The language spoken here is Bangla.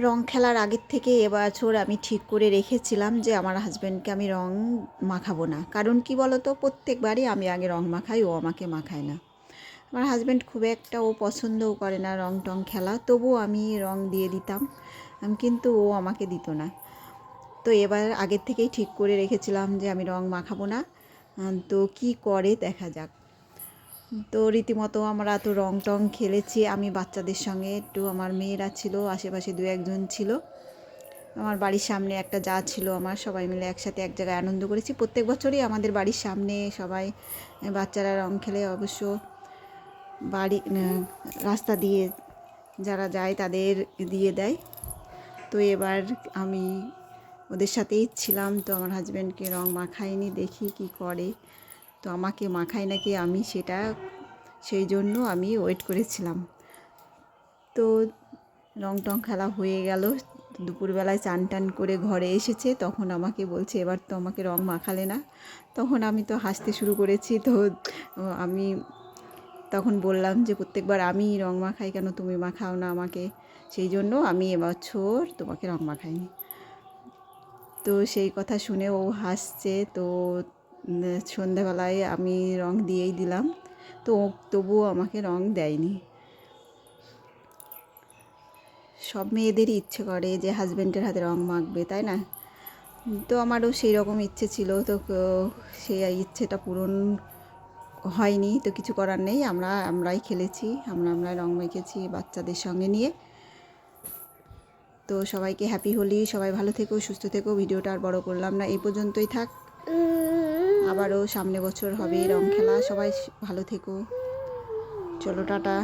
রং খেলার আগের থেকে এবছর আমি ঠিক করে রেখেছিলাম যে আমার হাজব্যান্ডকে আমি রং মাখাবো না। কারণ কি বলো তো, প্রত্যেকবারই আমি আগে রং মাখাই, ও আমাকে মাখায় না। আমার হাজব্যান্ড খুব একটা ও পছন্দও করে না রং টং খেলা, তবুও আমি রং দিয়ে দিতাম, কিন্তু ও আমাকে দিত না। তো এবার আগের থেকেই ঠিক করে রেখেছিলাম যে আমি রং মাখাবো না। তো কি করে দেখা যাক। তো রীতিমতো আমরা তো রং টং খেলেছি আমি বাচ্চাদের সঙ্গে, একটু আমার মেয়েরা ছিল, আশেপাশে দু একজন ছিল, আমার বাড়ির সামনে একটা যা ছিল, আমার সবাই মিলে একসাথে এক জায়গায় আনন্দ করেছি। প্রত্যেক বছরই আমাদের বাড়ির সামনে সবাই বাচ্চারা রং খেলে, অবশ্য বাড়ি রাস্তা দিয়ে যারা যায় তাদের দিয়ে দেয়। তো এবার আমি ওদের সাথেই ছিলাম, তো আমার হাজব্যান্ডকে রং মাখায়নি, দেখি কি করে। তো আমাকে মাখায় নাকি আমি সেটা, সেই জন্য আমি ওয়েট করেছিলাম। তো রং টং খেলা হয়ে গেল, দুপুরবেলায় চান টান করে ঘরে এসেছে, তখন আমাকে বলছে এবার তো আমাকে রং মাখালে না। তখন আমি তো হাসতে শুরু করেছি। তো আমি তখন বললাম যে প্রত্যেকবার আমি রং মাখাই, কেন তুমি মাখাও না আমাকে, সেই জন্য আমি এবছর তোমাকে রং মাখাইনি। তো সেই কথা শুনে ও হাসছে। তো সন্ধ্যাবেলায় আমি রং দিয়েই দিলাম, তো তবুও আমাকে রং দেয়নি। সব মেয়েদেরই ইচ্ছে করে যে হাজব্যান্ডের হাতে রং মাখবে, তাই না? তো আমারও সেই রকম ইচ্ছে ছিল, তো সেই ইচ্ছেটা পূরণ হয়নি। তো কিছু করার নেই, আমরাই খেলেছি, আমরা রং মেখেছি বাচ্চাদের সঙ্গে নিয়ে। তো সবাইকে হ্যাপি হোলি, সবাই ভালো থেকো, সুস্থ থেকো। ভিডিওটা আর বড় করলাম না, এই পর্যন্তই থাক। আবারও সামনে বছর হবে রং খেলা, সবাই ভালো থেকো। চলো টাটা।